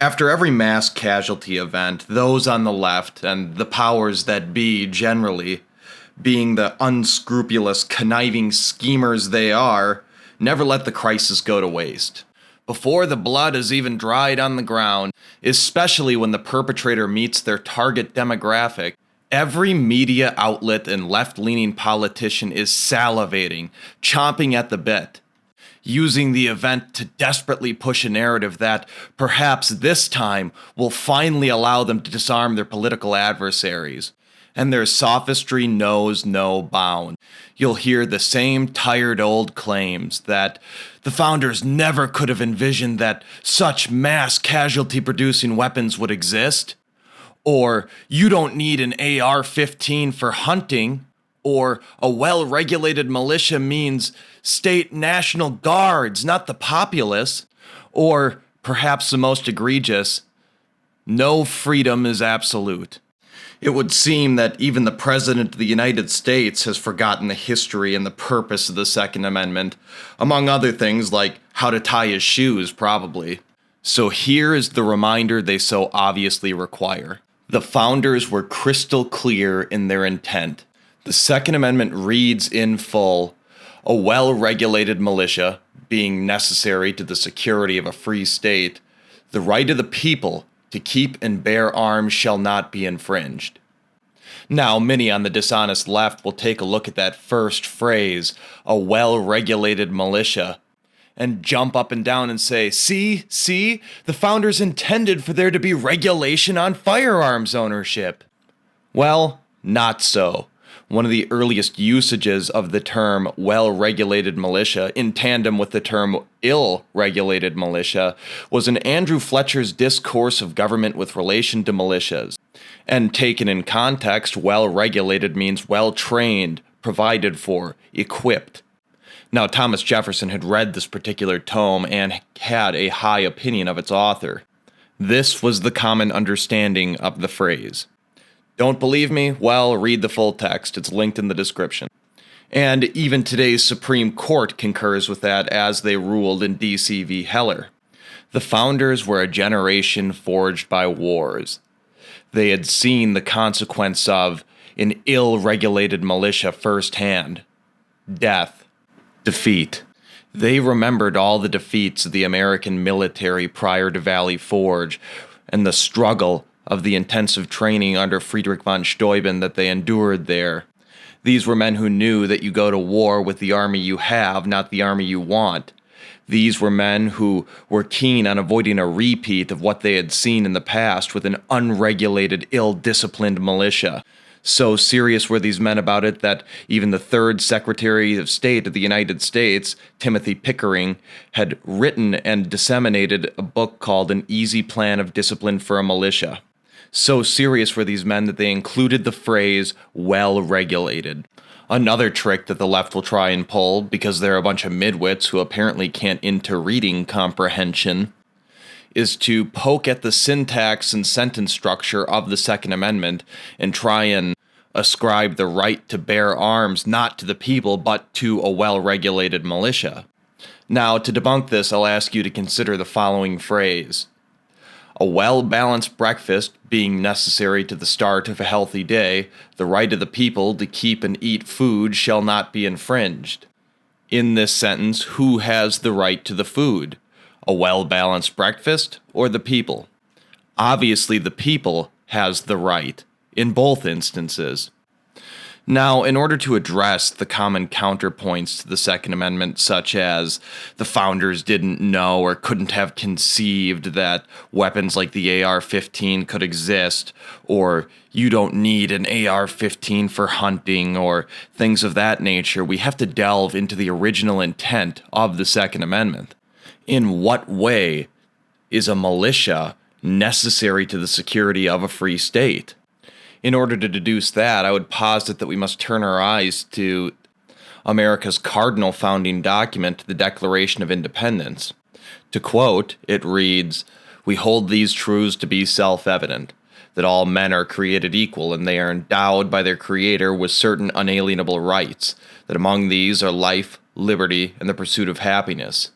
After every mass casualty event, those on the left, and the powers that be generally, being the unscrupulous, conniving schemers they are, never let the crisis go to waste. Before the blood is even dried on the ground, especially when the perpetrator meets their target demographic, every media outlet and left-leaning politician is salivating, chomping at the bit, using the event to desperately push a narrative that, perhaps this time, will finally allow them to disarm their political adversaries. And their sophistry knows no bound. You'll hear the same tired old claims that the founders never could have envisioned that such mass casualty-producing weapons would exist, or you don't need an AR-15 for hunting, or a well-regulated militia means state national guards, not the populace, or perhaps the most egregious, no freedom is absolute. It would seem that even the President of the United States has forgotten the history and the purpose of the Second Amendment, among other things like how to tie his shoes, probably. So here is the reminder they so obviously require. The founders were crystal clear in their intent. The Second Amendment reads in full, "A well-regulated militia, being necessary to the security of a free state, the right of the people to keep and bear arms shall not be infringed." Now, many on the dishonest left will take a look at that first phrase, "a well-regulated militia," and jump up and down and say, see, the founders intended for there to be regulation on firearms ownership. Well, not so. One of the earliest usages of the term well-regulated militia, in tandem with the term ill-regulated militia, was in Andrew Fletcher's Discourse of Government with Relation to Militias. And taken in context, well-regulated means well-trained, provided for, equipped. Now, Thomas Jefferson had read this particular tome and had a high opinion of its author. This was the common understanding of the phrase. Don't believe me? Well, read the full text. It's linked in the description. And even today's Supreme Court concurs with that, as they ruled in D.C. v. Heller. The founders were a generation forged by wars. They had seen the consequence of an ill-regulated militia firsthand. Death. Defeat. They remembered all the defeats of the American military prior to Valley Forge, and the struggle of the intensive training under Friedrich von Steuben that they endured there. These were men who knew that you go to war with the army you have, not the army you want. These were men who were keen on avoiding a repeat of what they had seen in the past with an unregulated, ill-disciplined militia. So serious were these men about it that even the third Secretary of State of the United States, Timothy Pickering, had written and disseminated a book called An Easy Plan of Discipline for a Militia. So serious were these men that they included the phrase, well-regulated. Another trick that the left will try and pull, because they're a bunch of midwits who apparently can't into reading comprehension, is to poke at the syntax and sentence structure of the Second Amendment and try and ascribe the right to bear arms not to the people but to a well-regulated militia. Now, to debunk this, I'll ask you to consider the following phrase. A well-balanced breakfast being necessary to the start of a healthy day, the right of the people to keep and eat food shall not be infringed. In this sentence, who has the right to the food? A well-balanced breakfast or the people? Obviously, the people has the right in both instances. Now, in order to address the common counterpoints to the Second Amendment, such as the founders didn't know or couldn't have conceived that weapons like the AR-15 could exist, or you don't need an AR-15 for hunting, or things of that nature, we have to delve into the original intent of the Second Amendment. In what way is a militia necessary to the security of a free state? In order to deduce that, I would posit that we must turn our eyes to America's cardinal founding document, the Declaration of Independence. To quote, it reads, "We hold these truths to be self-evident, that all men are created equal, and they are endowed by their Creator with certain unalienable rights, that among these are life, liberty, and the pursuit of happiness.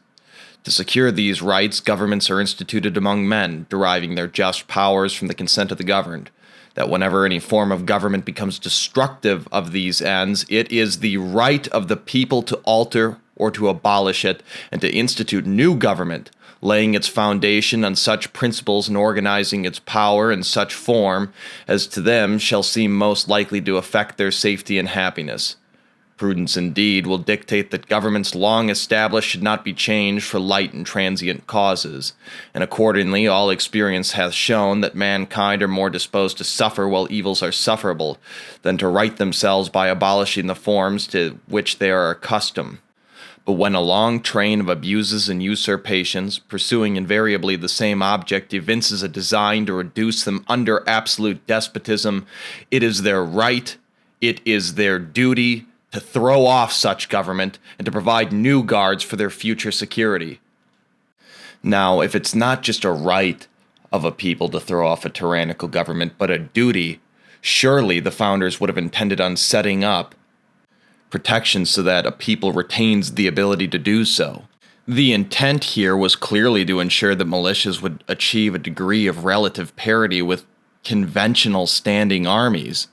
To secure these rights, governments are instituted among men, deriving their just powers from the consent of the governed. That whenever any form of government becomes destructive of these ends, it is the right of the people to alter or to abolish it, and to institute new government, laying its foundation on such principles and organizing its power in such form as to them shall seem most likely to affect their safety and happiness. Prudence indeed will dictate that governments long established should not be changed for light and transient causes, and accordingly all experience hath shown that mankind are more disposed to suffer while evils are sufferable, than to right themselves by abolishing the forms to which they are accustomed. But when a long train of abuses and usurpations, pursuing invariably the same object, evinces a design to reduce them under absolute despotism, it is their right, it is their duty, to throw off such government and to provide new guards for their future security. Now, if it's not just a right of a people to throw off a tyrannical government, but a duty, surely the founders would have intended on setting up protections so that a people retains the ability to do so. The intent here was clearly to ensure that militias would achieve a degree of relative parity with conventional standing armies.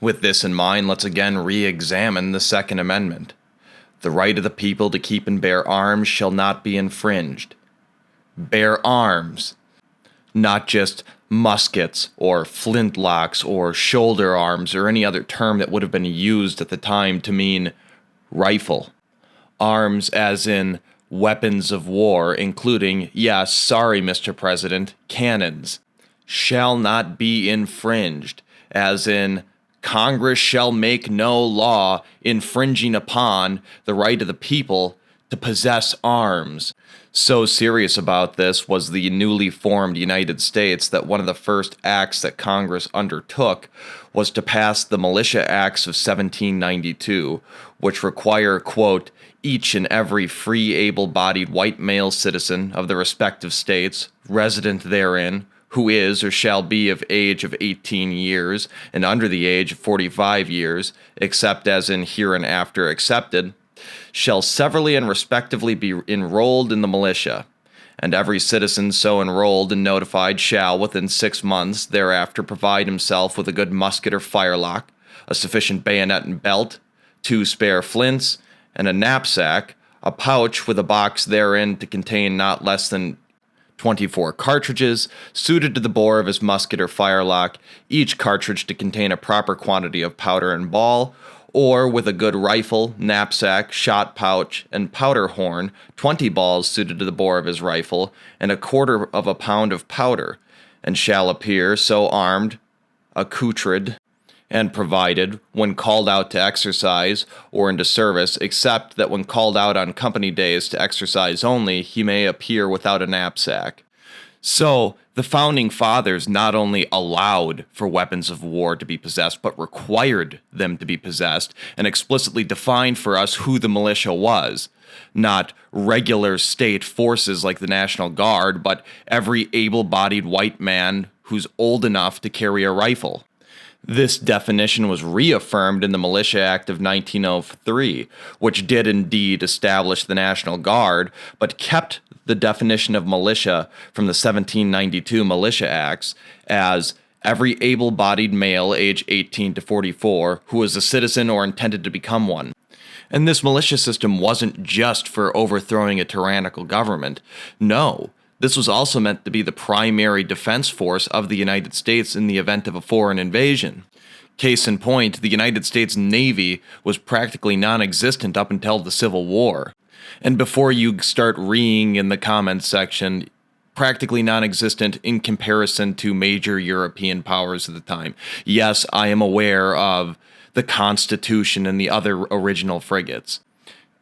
With this in mind, let's again re-examine the Second Amendment. The right of the people to keep and bear arms shall not be infringed. Bear arms, not just muskets or flintlocks or shoulder arms or any other term that would have been used at the time to mean rifle. Arms as in weapons of war, including, yes, sorry, Mr. President, cannons, shall not be infringed, as in Congress shall make no law infringing upon the right of the people to possess arms. So serious about this was the newly formed United States that one of the first acts that Congress undertook was to pass the Militia Acts of 1792, which require, quote, each and every free able-bodied white male citizen of the respective states, resident therein, who is or shall be of age of 18 years and under the age of 45 years, except as in hereinafter accepted, shall severally and respectively be enrolled in the militia, and every citizen so enrolled and notified shall, within 6 months thereafter, provide himself with a good musket or firelock, a sufficient bayonet and belt, 2 spare flints, and a knapsack, a pouch with a box therein to contain not less than 24 cartridges, suited to the bore of his musket or firelock, each cartridge to contain a proper quantity of powder and ball, or with a good rifle, knapsack, shot pouch, and powder horn, 20 balls suited to the bore of his rifle, and 1/4 of a pound of powder, and shall appear so armed, accoutred, and provided, when called out to exercise or into service, except that when called out on company days to exercise only, he may appear without a knapsack. So, the Founding Fathers not only allowed for weapons of war to be possessed, but required them to be possessed, and explicitly defined for us who the militia was. Not regular state forces like the National Guard, but every able-bodied white man who's old enough to carry a rifle. This definition was reaffirmed in the Militia Act of 1903, which did indeed establish the National Guard, but kept the definition of militia from the 1792 Militia Acts as every able-bodied male age 18 to 44 who was a citizen or intended to become one. And this militia system wasn't just for overthrowing a tyrannical government. No, this was also meant to be the primary defense force of the United States in the event of a foreign invasion. Case in point, the United States Navy was practically non-existent up until the Civil War. And before you start reeing in the comments section, practically non-existent in comparison to major European powers at the time. Yes, I am aware of the Constitution and the other original frigates.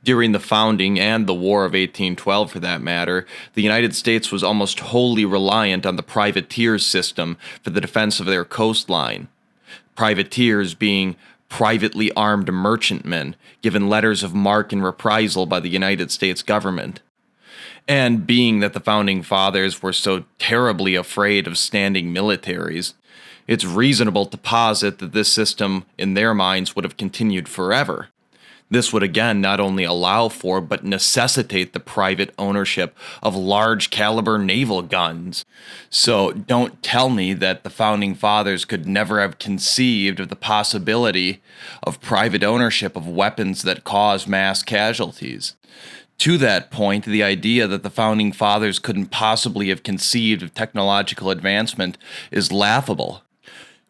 During the founding and the War of 1812, for that matter, the United States was almost wholly reliant on the privateer system for the defense of their coastline. Privateers being privately armed merchantmen given letters of marque and reprisal by the United States government. And being that the Founding Fathers were so terribly afraid of standing militaries, it's reasonable to posit that this system, in their minds, would have continued forever. This would again not only allow for, but necessitate the private ownership of large caliber naval guns. So don't tell me that the Founding Fathers could never have conceived of the possibility of private ownership of weapons that cause mass casualties. To that point, the idea that the Founding Fathers couldn't possibly have conceived of technological advancement is laughable.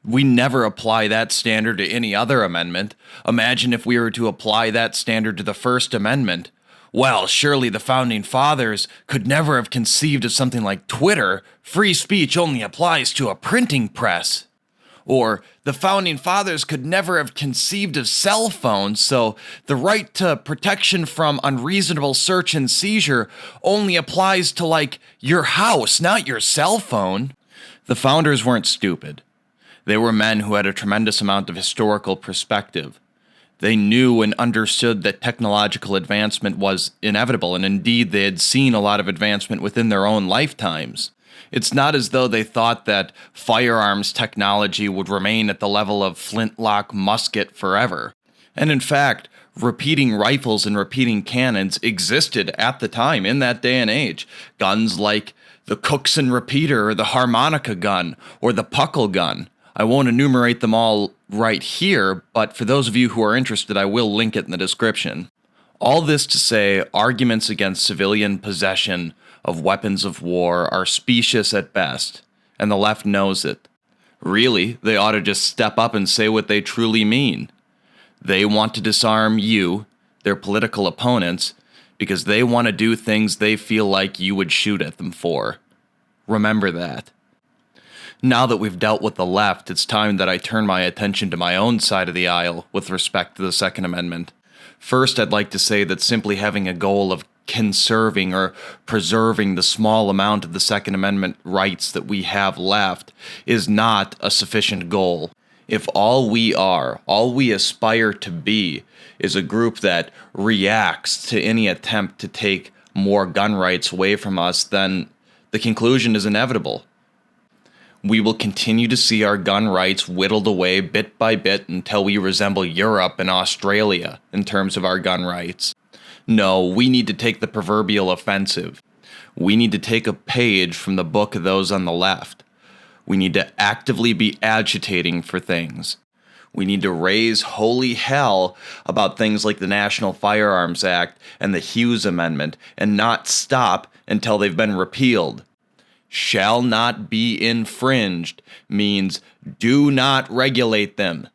We never apply that standard to any other amendment. Imagine if we were to apply that standard to the First Amendment. Well, surely the Founding Fathers could never have conceived of something like Twitter. Free speech only applies to a printing press. Or the Founding Fathers could never have conceived of cell phones, so the right to protection from unreasonable search and seizure only applies to, like, your house, not your cell phone. The founders weren't stupid. They were men who had a tremendous amount of historical perspective. They knew and understood that technological advancement was inevitable, and indeed they had seen a lot of advancement within their own lifetimes. It's not as though they thought that firearms technology would remain at the level of flintlock musket forever. And in fact, repeating rifles and repeating cannons existed at the time in that day and age. Guns like the Cookson repeater or the harmonica gun or the puckle gun. I won't enumerate them all right here, but for those of you who are interested, I will link it in the description. All this to say, arguments against civilian possession of weapons of war are specious at best, and the left knows it. Really, they ought to just step up and say what they truly mean. They want to disarm you, their political opponents, because they want to do things they feel like you would shoot at them for. Remember that. Now that we've dealt with the left, it's time that I turn my attention to my own side of the aisle with respect to the Second Amendment. First, I'd like to say that simply having a goal of conserving or preserving the small amount of the Second Amendment rights that we have left is not a sufficient goal. If all we aspire to be, is a group that reacts to any attempt to take more gun rights away from us, then the conclusion is inevitable. We will continue to see our gun rights whittled away bit by bit until we resemble Europe and Australia in terms of our gun rights. No, we need to take the proverbial offensive. We need to take a page from the book of those on the left. We need to actively be agitating for things. We need to raise holy hell about things like the National Firearms Act and the Hughes Amendment and not stop until they've been repealed. Shall not be infringed means do not regulate them.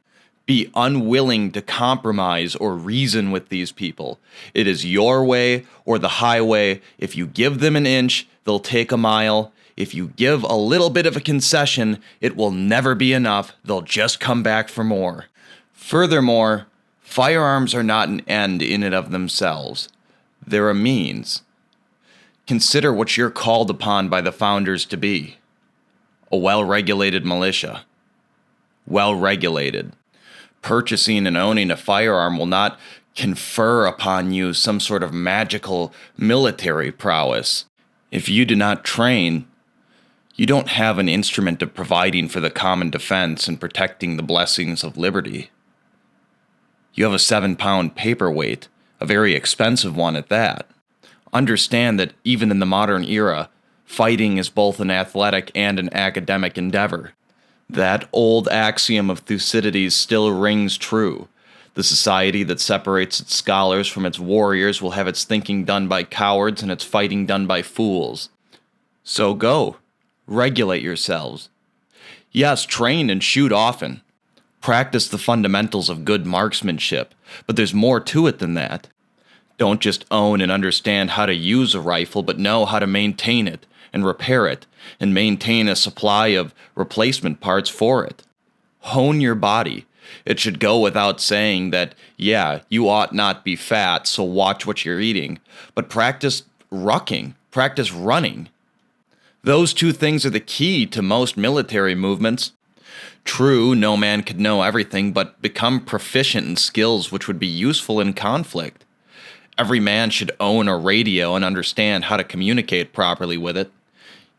Be unwilling to compromise or reason with these people. It is your way or the highway. If you give them an inch, they'll take a mile. If you give a little bit of a concession, it will never be enough. They'll just come back for more. Furthermore, firearms are not an end in and of themselves. They're a means. Consider what you're called upon by the founders to be. A well-regulated militia. Well-regulated. Purchasing and owning a firearm will not confer upon you some sort of magical military prowess. If you do not train, you don't have an instrument of providing for the common defense and protecting the blessings of liberty. You have a 7-pound paperweight, a very expensive one at that. Understand that even in the modern era, fighting is both an athletic and an academic endeavor. That old axiom of Thucydides still rings true. The society that separates its scholars from its warriors will have its thinking done by cowards and its fighting done by fools. So go. Regulate yourselves. Yes, train and shoot often. Practice the fundamentals of good marksmanship, but there's more to it than that. Don't just own and understand how to use a rifle, but know how to maintain it and repair it and maintain a supply of replacement parts for it. Hone your body. It should go without saying that, yeah, you ought not be fat, so watch what you're eating. But practice rucking, practice running. Those two things are the key to most military movements. True, no man could know everything, but become proficient in skills which would be useful in conflict. Every man should own a radio and understand how to communicate properly with it.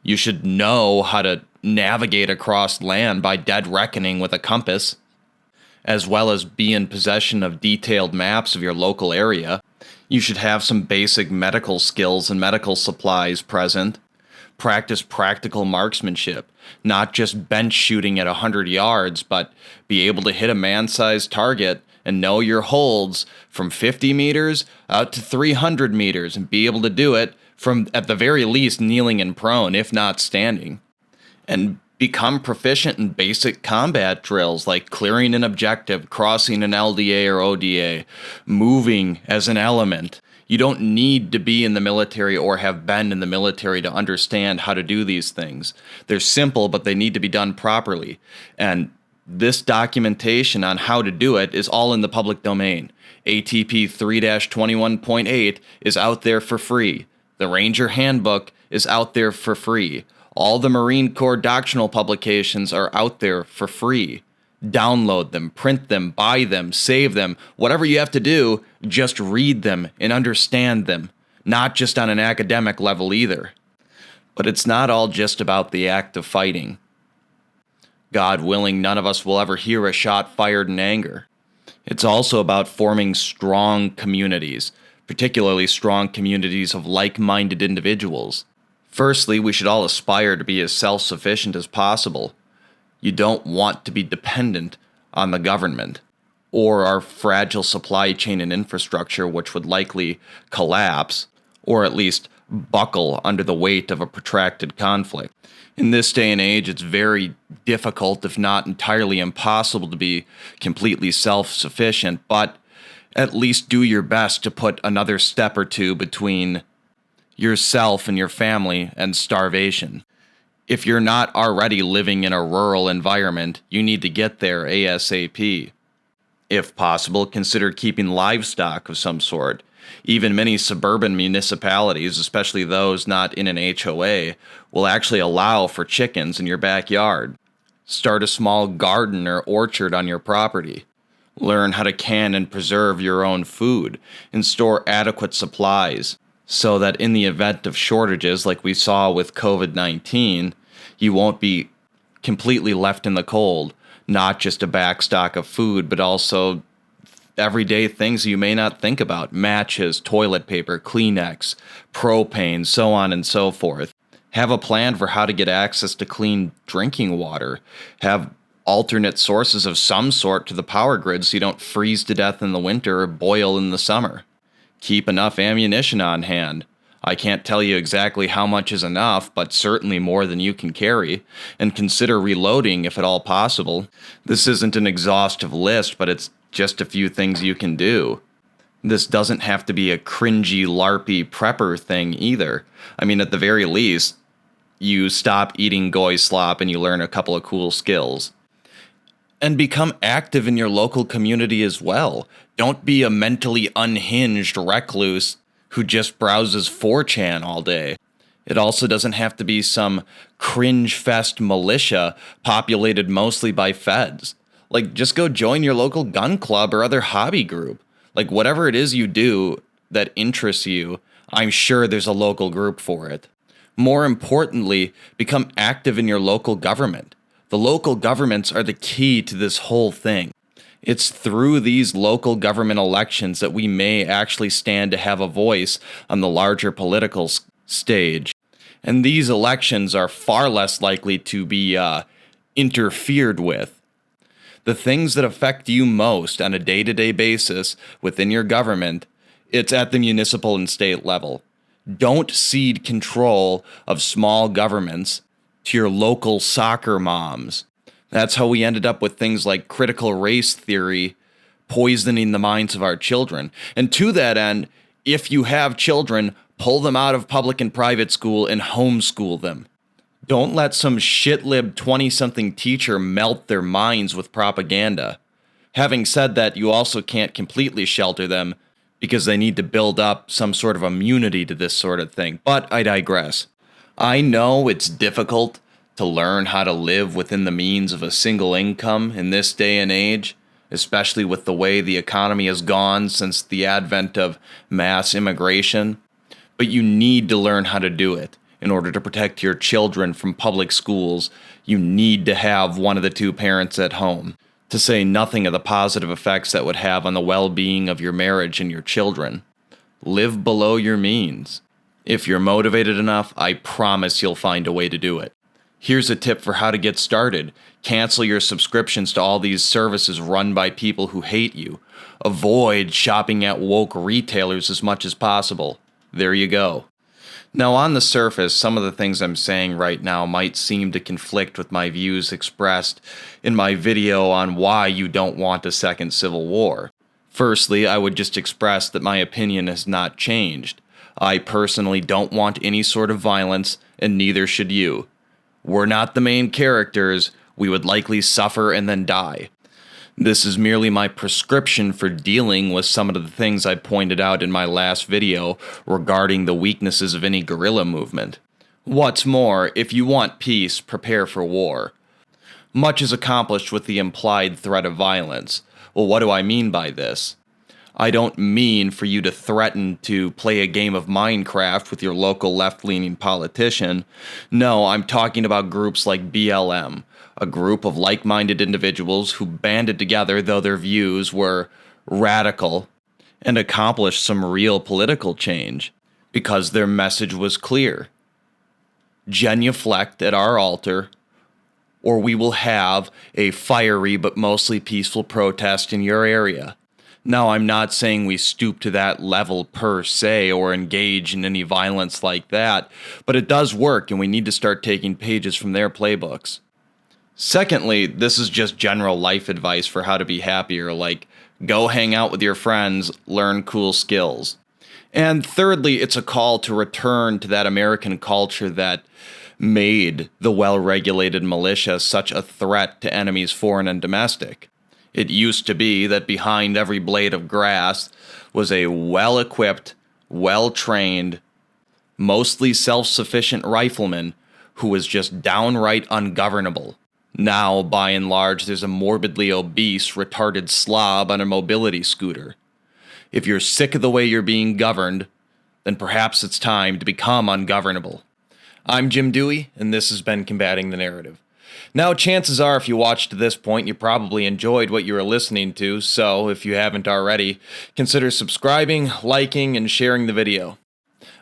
You should know how to navigate across land by dead reckoning with a compass. as well as be in possession of detailed maps of your local area. You should have some basic medical skills and medical supplies present. Practice practical marksmanship, not just bench shooting at 100 yards, but be able to hit a man-sized target and know your holds from 50 meters out to 300 meters and be able to do it from, at the very least, kneeling and prone, if not standing. And become proficient in basic combat drills like clearing an objective, crossing an LDA or ODA, moving as an element. You don't need to be in the military or have been in the military to understand how to do these things. They're simple, but they need to be done properly. And this documentation on how to do it is all in the public domain. ATP 3-21.8 is out there for free. The Ranger Handbook is out there for free. All the Marine Corps doctrinal publications are out there for free. Download them, print them, buy them, save them, whatever you have to do, just read them and understand them, not just on an academic level either. But it's not all just about the act of fighting. God willing, none of us will ever hear a shot fired in anger. It's also about forming strong communities, particularly strong communities of like-minded individuals. Firstly, we should all aspire to be as self-sufficient as possible. You don't want to be dependent on the government or our fragile supply chain and infrastructure, which would likely collapse or at least buckle under the weight of a protracted conflict. In this day and age, it's very difficult, if not entirely impossible, to be completely self-sufficient, but at least do your best to put another step or two between yourself and your family and starvation. If you're not already living in a rural environment, you need to get there ASAP. If possible, consider keeping livestock of some sort. Even many suburban municipalities, especially those not in an HOA, will actually allow for chickens in your backyard. Start a small garden or orchard on your property. Learn how to can and preserve your own food and store adequate supplies, so that in the event of shortages like we saw with COVID-19, you won't be completely left in the cold, not just a backstock of food, but also everyday things you may not think about: matches, toilet paper, Kleenex, propane, so on and so forth. Have a plan for how to get access to clean drinking water. Have alternate sources of some sort to the power grid so you don't freeze to death in the winter or boil in the summer. Keep enough ammunition on hand. I can't tell you exactly how much is enough, but certainly more than you can carry, and consider reloading if at all possible. This isn't an exhaustive list, but it's just a few things you can do. This doesn't have to be a cringy, larpy prepper thing either. I mean, at the very least, you stop eating goy slop and you learn a couple of cool skills. And become active in your local community as well. Don't be a mentally unhinged recluse who just browses 4chan all day. It also doesn't have to be some cringe-fest militia populated mostly by feds. Like, just go join your local gun club or other hobby group. Like, whatever it is you do that interests you, I'm sure there's a local group for it. More importantly, become active in your local government. The local governments are the key to this whole thing. It's through these local government elections that we may actually stand to have a voice on the larger political stage. And these elections are far less likely to be interfered with. The things that affect you most on a day-to-day basis within your government, it's at the municipal and state level. Don't cede control of small governments to your local soccer moms. That's how we ended up with things like critical race theory poisoning the minds of our children. And to that end, if you have children, pull them out of public and private school and homeschool them. Don't let some shit-lib 20-something teacher melt their minds with propaganda. Having said that, you also can't completely shelter them because they need to build up some sort of immunity to this sort of thing. But I digress. I know it's difficult to learn how to live within the means of a single income in this day and age, especially with the way the economy has gone since the advent of mass immigration. But you need to learn how to do it. In order to protect your children from public schools, you need to have one of the two parents at home. to say nothing of the positive effects that would have on the well-being of your marriage and your children. Live below your means. If you're motivated enough, I promise you'll find a way to do it. Here's a tip for how to get started. Cancel your subscriptions to all these services run by people who hate you. Avoid shopping at woke retailers as much as possible. There you go. Now, on the surface, some of the things I'm saying right now might seem to conflict with my views expressed in my video on why you don't want a second civil war. Firstly, I would just express that my opinion has not changed. I personally don't want any sort of violence, and neither should you. We're not the main characters. We would likely suffer and then die. This is merely my prescription for dealing with some of the things I pointed out in my last video regarding the weaknesses of any guerrilla movement. What's more, if you want peace, prepare for war. Much is accomplished with the implied threat of violence. Well, what do I mean by this? I don't mean for you to threaten to play a game of Minecraft with your local left-leaning politician. No, I'm talking about groups like BLM, a group of like-minded individuals who banded together though their views were radical and accomplished some real political change because their message was clear. Genuflect at our altar, or we will have a fiery but mostly peaceful protest in your area. Now, I'm not saying we stoop to that level per se or engage in any violence like that, but it does work and we need to start taking pages from their playbooks. Secondly, this is just general life advice for how to be happier, like go hang out with your friends, learn cool skills. And thirdly, it's a call to return to that American culture that made the well-regulated militia such a threat to enemies foreign and domestic. It used to be that behind every blade of grass was a well-equipped, well-trained, mostly self-sufficient rifleman who was just downright ungovernable. Now, by and large, there's a morbidly obese, retarded slob on a mobility scooter. If you're sick of the way you're being governed, then perhaps it's time to become ungovernable. I'm Jim Dewey, and this has been Combating the Narrative. Now, chances are, if you watched to this point, you probably enjoyed what you were listening to, so if you haven't already, consider subscribing, liking, and sharing the video.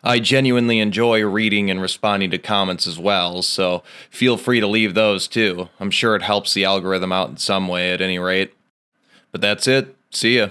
I genuinely enjoy reading and responding to comments as well, so feel free to leave those too. I'm sure it helps the algorithm out in some way at any rate. But that's it. See ya.